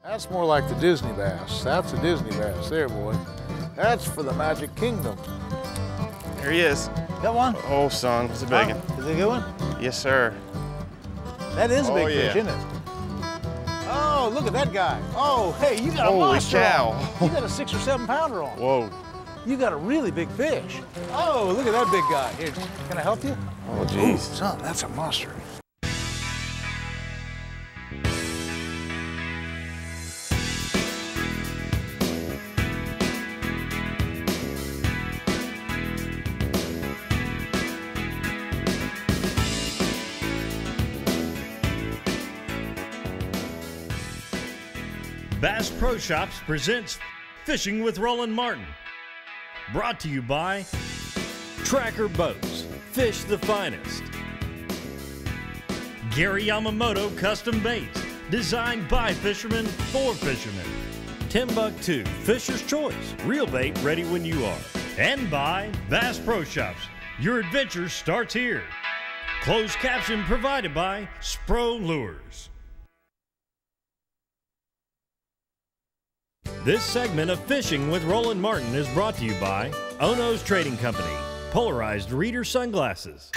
That's more like the Disney bass. That's a Disney bass there, boy. That's for the Magic Kingdom. There he is. Got one? Oh, son, it's a big one. Is it a good one? Yes, sir. That is a big fish, isn't it? Oh, look at that guy. Oh, hey, you got a monster on. You got a 6 or 7 pounder on. Whoa. You got a really big fish. Oh, look at that big guy. Here, can I help you? Oh, geez. Son, that's a monster. Bass Pro Shops presents Fishing with Roland Martin. Brought to you by Tracker Boats, fish the finest. Gary Yamamoto Custom Baits, designed by fishermen for fishermen. Timbuktu, Fisher's Choice, real bait ready when you are. And by Bass Pro Shops, your adventure starts here. Closed caption provided by Spro Lures. This segment of Fishing with Roland Martin is brought to you by Ono's Trading Company, polarized reader sunglasses.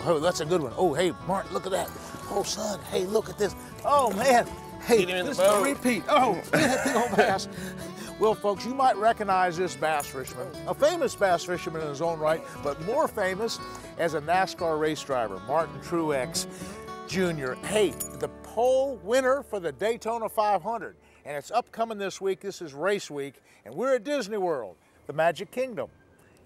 Oh, that's a good one. Oh, hey, Martin, look at that. Oh, son, hey, look at this. Oh, man. Hey, this is a repeat. Oh, look at that big old bass. Well, folks, you might recognize this bass fisherman, a famous bass fisherman in his own right, but more famous as a NASCAR race driver, Martin Truex Jr. Hey, the pole winner for the Daytona 500, and it's upcoming this week. This is race week, and we're at Disney World, the Magic Kingdom,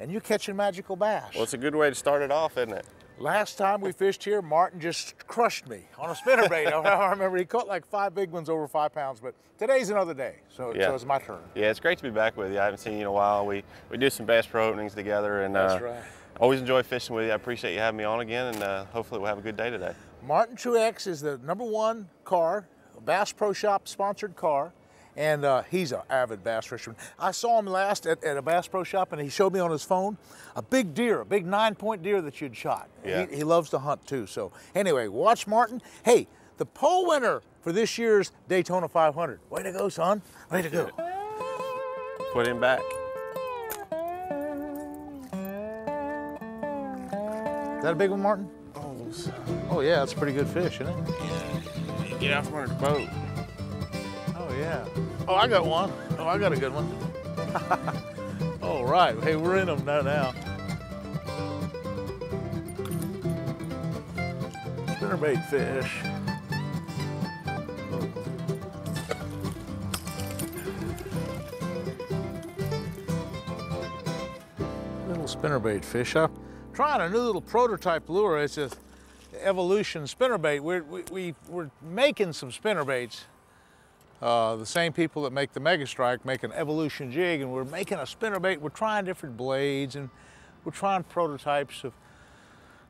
and you catching magical bass. Well, it's a good way to start it off, isn't it? Last time we fished here, Martin just crushed me on a spinnerbait. I remember he caught like 5 big ones over 5 pounds, but today's another day, so it's my turn. Yeah, it's great to be back with you. I haven't seen you in a while. We do some Bass Pro openings together, and that's right. Always enjoy fishing with you. I appreciate you having me on again, and hopefully we'll have a good day today. Martin Truex is the #1 car, Bass Pro Shop sponsored car, and he's an avid bass fisherman. I saw him last at a Bass Pro Shop, and he showed me on his phone a big deer, a big 9-point deer that you'd shot. Yeah. He loves to hunt too. So anyway, watch Martin. Hey, the pole winner for this year's Daytona 500. Way to go, son. Way to go. Put him back. Is that a big one, Martin? Oh yeah, that's a pretty good fish, isn't it? Yeah. Get out from under the boat. Oh yeah. Oh, I got one. Oh, I got a good one. All right. Hey, we're in them now. Spinnerbait fish. Little spinnerbait fish. I'm trying a new little prototype lure. It's a Evolution spinnerbait. We're making some spinnerbaits. The same people that make the Mega Strike make an Evolution jig, and we're making a spinnerbait. We're trying different blades, and we're trying prototypes of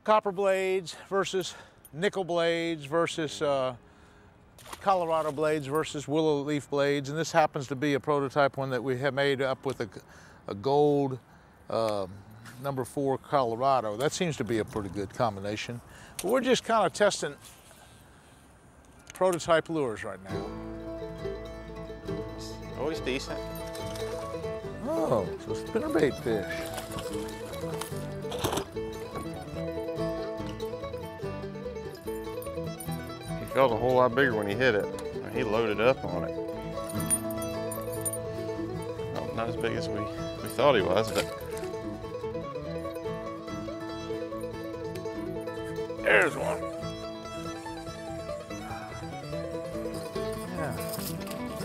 copper blades versus nickel blades versus Colorado blades versus willow leaf blades, and this happens to be a prototype one that we have made up with a gold #4 Colorado. That seems to be a pretty good combination. But we're just kind of testing prototype lures right now. Always decent. Oh, so spinnerbait fish. He felt a whole lot bigger when he hit it. He loaded up on it. Oh, not as big as we thought he was, but there's one. Yeah.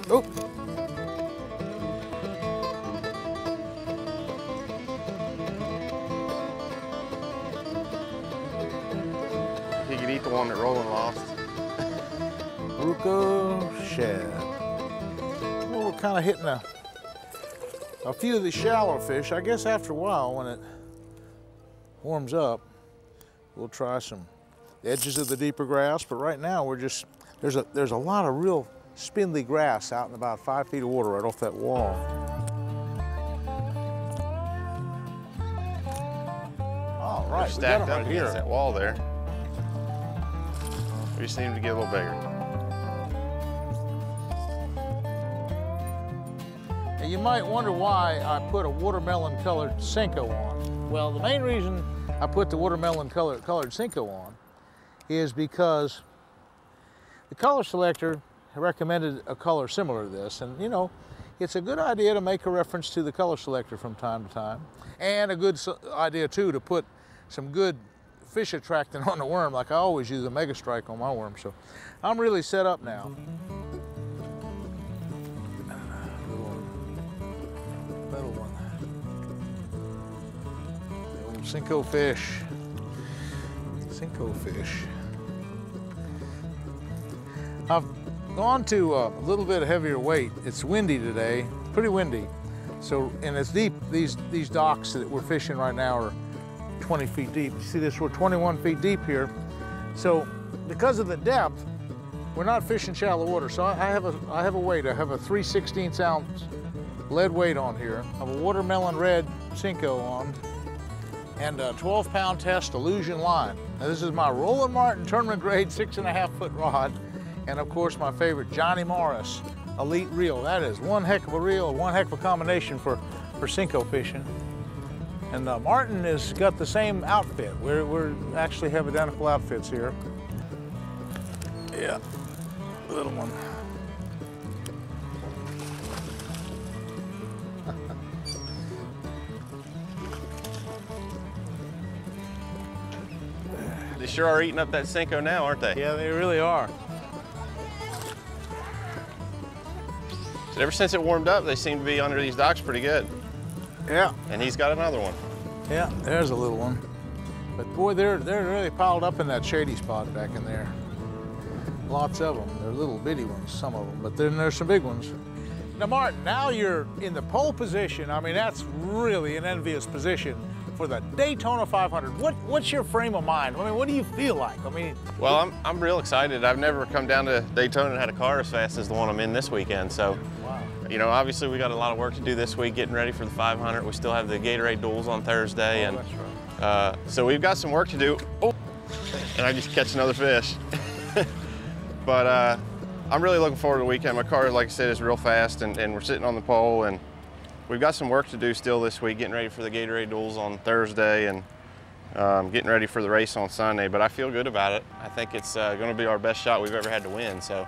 Oh. he could eat the one that Roland lost. Ruco shad. Well, we're kind of hitting a few of the shallow fish. I guess after a while, when it warms up, we'll try some edges of the deeper grass, but right now we're just, there's a lot of real spindly grass out in about 5 feet of water right off that wall. All right, They're stacked up against that wall there. We just need them to get a little bigger. Now you might wonder why I put a watermelon colored Cinco on. Well, the main reason I put the watermelon colored Cinco on is because the color selector recommended a color similar to this, and you know, it's a good idea to make a reference to the color selector from time to time, and a good idea too to put some good fish attractant on the worm, like I always use a Mega Strike on my worm. So I'm really set up now. Little one. The old Cinco fish. Cinco fish. I've gone to a little bit heavier weight. It's windy today, pretty windy. So, and it's deep. These docks that we're fishing right now are 20 feet deep. You see this, we're 21 feet deep here. So because of the depth, we're not fishing shallow water. So I have a weight. I have a 3/16 ounce lead weight on here. I have a watermelon red Cinco on and a 12-pound test Illusion line. Now this is my Roland Martin tournament grade 6.5 foot rod. And of course my favorite Johnny Morris Elite reel. That is one heck of a reel, one heck of a combination for Cinco fishing. And Martin has got the same outfit. We're actually have identical outfits here. Yeah, little one. They sure are eating up that Cinco now, aren't they? Yeah, they really are. So ever since it warmed up, they seem to be under these docks pretty good. Yeah. And he's got another one. Yeah, there's a little one. But boy, they're really piled up in that shady spot back in there. Lots of them. They're little bitty ones, some of them, but then there's some big ones. Now, Martin, now you're in the pole position. I mean, that's really an envious position for the Daytona 500. What's your frame of mind? I mean, what do you feel like? I mean, well, I'm real excited. I've never come down to Daytona and had a car as fast as the one I'm in this weekend. So, wow. You know, obviously we got a lot of work to do this week, getting ready for the 500. We still have the Gatorade duels on Thursday, and that's right. So we've got some work to do. Oh, and I just catch another fish. But I'm really looking forward to the weekend. My car, like I said, is real fast, and we're sitting on the pole, and we've got some work to do still this week, getting ready for the Gatorade duels on Thursday, and getting ready for the race on Sunday. But I feel good about it. I think it's going to be our best shot we've ever had to win. So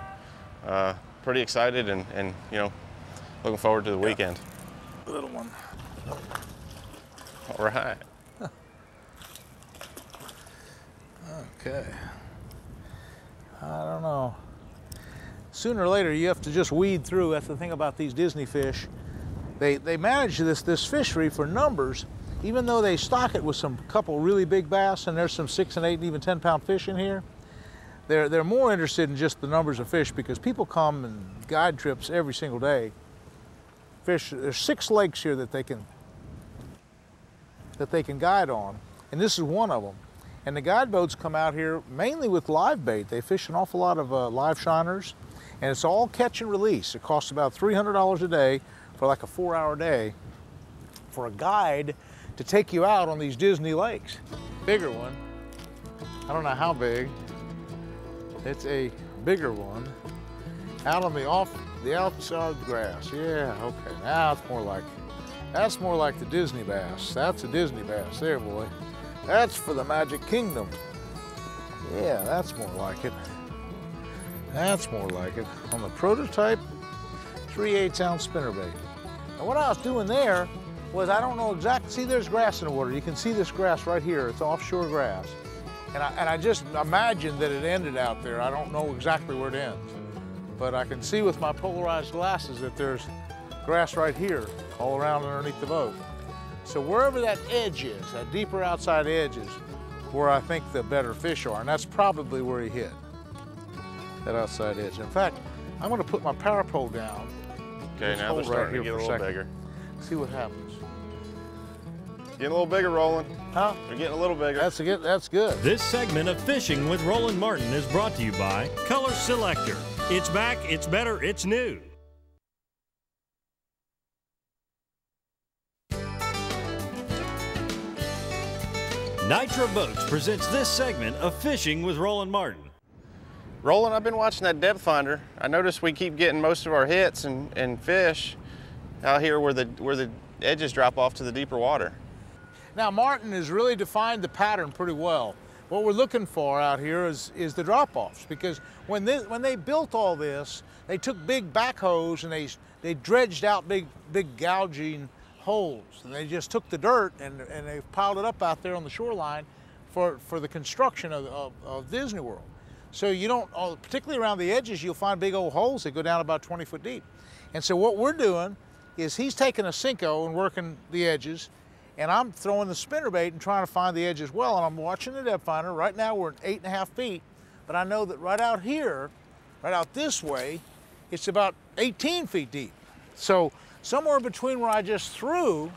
pretty excited, and you know, looking forward to the weekend. Little one. All right. Okay. I don't know. Sooner or later, you have to just weed through. That's the thing about these Disney fish. They manage this fishery for numbers, even though they stock it with some couple really big bass, and there's some 6 and 8 and even 10-pound fish in here. They're more interested in just the numbers of fish, because people come and guide trips every single day. Fish. There's 6 lakes here that they can guide on, and this is one of them. And the guide boats come out here mainly with live bait. They fish an awful lot of live shiners, and it's all catch and release. It costs about $300 a day for like a 4-hour day for a guide to take you out on these Disney lakes. Bigger one. I don't know how big. It's a bigger one. Out on the outside grass. Yeah, okay. Now it's more like, that's more like the Disney bass. That's a Disney bass there, boy. That's for the Magic Kingdom. Yeah, that's more like it. That's more like it. On the prototype 3/8 ounce spinnerbait. And what I was doing there was, I don't know exactly, see there's grass in the water. You can see this grass right here. It's offshore grass. And I just imagined that it ended out there. I don't know exactly where it ends. But I can see with my polarized glasses that there's grass right here all around underneath the boat. So wherever that edge is, that deeper outside edge is where I think the better fish are, and that's probably where he hit, that outside edge. In fact, I'm gonna put my power pole down. Okay, now they're starting to get a little bigger. See what happens. Getting a little bigger, Roland. Huh? They're getting a little bigger. That's good. This segment of Fishing with Roland Martin is brought to you by Color Selector. It's back, it's better, it's new. Nitro Boats presents this segment of Fishing with Roland Martin. Roland, I've been watching that depth finder. I noticed we keep getting most of our hits and fish out here where the edges drop off to the deeper water. Now Martin has really defined the pattern pretty well. What we're looking for out here is the drop-offs, because when they built all this, they took big backhoes and they dredged out big gouging holes, and they just took the dirt and they piled it up out there on the shoreline for the construction of Disney World. So you don't, particularly around the edges, you'll find big old holes that go down about 20 foot deep. And so what we're doing is he's taking a Senko and working the edges, and I'm throwing the spinnerbait and trying to find the edge as well, and I'm watching the depth finder. Right now we're at 8.5 feet, but I know that right out here, right out this way, it's about 18 feet deep. So somewhere between where I just threw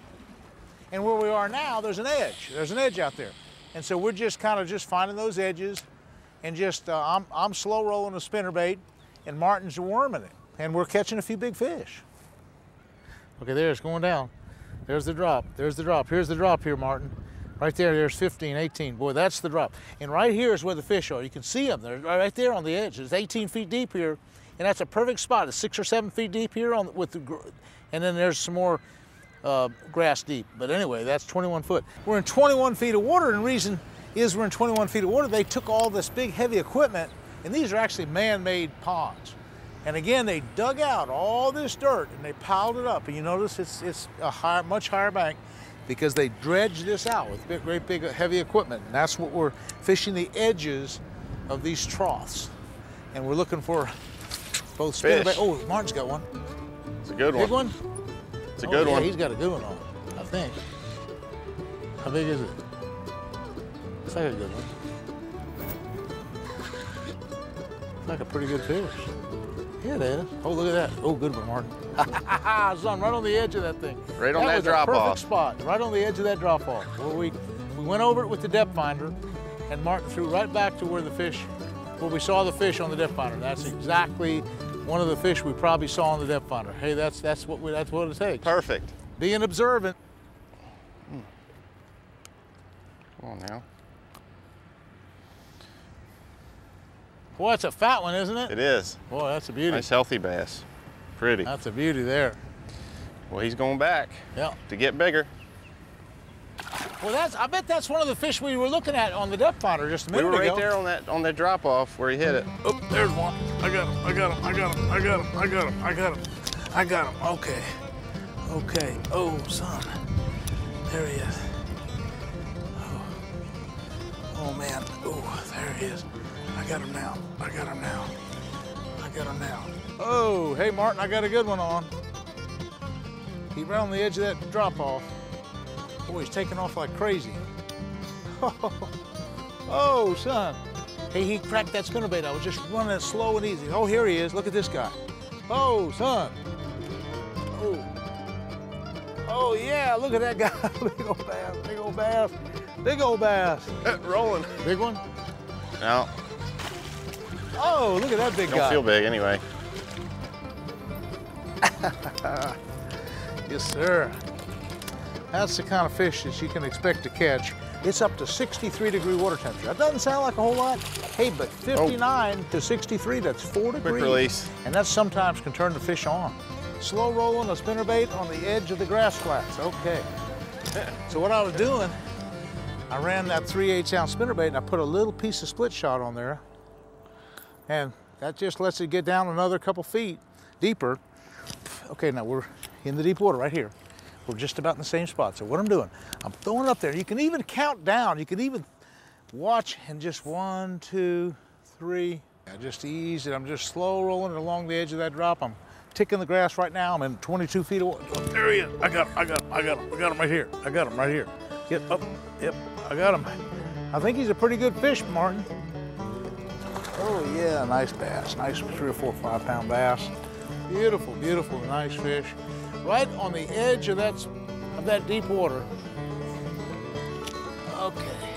and where we are now, there's an edge. There's an edge out there. And so we're just kind of just finding those edges, and just, I'm slow rolling a spinnerbait, and Martin's worming it. And we're catching a few big fish. Okay, there, it's going down. There's the drop, there's the drop. Here's the drop here, Martin. Right there, there's 15, 18. Boy, that's the drop. And right here is where the fish are. You can see them. They're right there on the edge. It's 18 feet deep here, and that's a perfect spot. It's 6 or 7 feet deep here, and then there's some more grass deep. But anyway, that's 21 foot. We're in 21 feet of water, and the reason is we're in 21 feet of water. They took all this big, heavy equipment, and these are actually man-made ponds. And again, they dug out all this dirt and they piled it up. And you notice it's a much higher bank because they dredged this out with great big, heavy equipment. And that's what we're fishing, the edges of these troughs. And we're looking for both spinnerbait. Oh, Martin's got one. It's a good one. Big one? It's a good one. He's got a good one on, I think. How big is it? It's like a good one. It's like a pretty good fish. Yeah, it is. Oh, look at that. Oh, good one, Martin. Son, right on the edge of that thing. Right on that drop off. That was a perfect spot, right on the edge of that drop off. Where we went over it with the depth finder, and Martin threw right back to where we saw the fish on the depth finder. That's exactly one of the fish we probably saw on the depth finder. Hey, that's what it takes. Perfect. Being observant. Come on now. Boy, that's a fat one, isn't it? It is. Boy, that's a beauty. Nice healthy bass. Pretty. That's a beauty there. Well, he's going back. Yeah. To get bigger. Well, I bet that's one of the fish we were looking at on the depth finder just a minute ago. We were right there on that drop off where he hit it. Oh, there's one. I got him. Okay. Oh, son. There he is. Oh man. Oh, there he is. I got him now. Oh, hey Martin, I got a good one on. Keep right on the edge of that drop off. Boy, he's taking off like crazy. Oh, son. Hey, he cracked that spinnerbait. I was just running it slow and easy. Oh, here he is. Look at this guy. Oh, son. Oh, yeah, look at that guy. Big old bass. Rolling. Big one? No. Oh, look at that big guy. Don't feel big anyway. Yes, sir. That's the kind of fish that you can expect to catch. It's up to 63-degree water temperature. That doesn't sound like a whole lot. Hey, but 59 to 63, that's 4 degrees. Quick release. And that sometimes can turn the fish on. Slow rolling a spinnerbait on the edge of the grass flats. Okay. So what I was doing, I ran that 3/8 ounce spinnerbait and I put a little piece of split shot on there. And that just lets it get down another couple feet deeper. Okay, now we're in the deep water right here. We're just about in the same spot. So what I'm doing, I'm throwing it up there. You can even count down. You can even watch and just 1, 2, 3. I just ease it. I'm just slow rolling it along the edge of that drop. I'm ticking the grass right now. I'm in 22 feet of water. Oh, there he is. I got him right here. Get up. Yep, I got him. I think he's a pretty good fish, Martin. Oh yeah, nice bass. Nice 3 or 4 5-pound bass. Beautiful, beautiful, nice fish. Right on the edge of that deep water. Okay.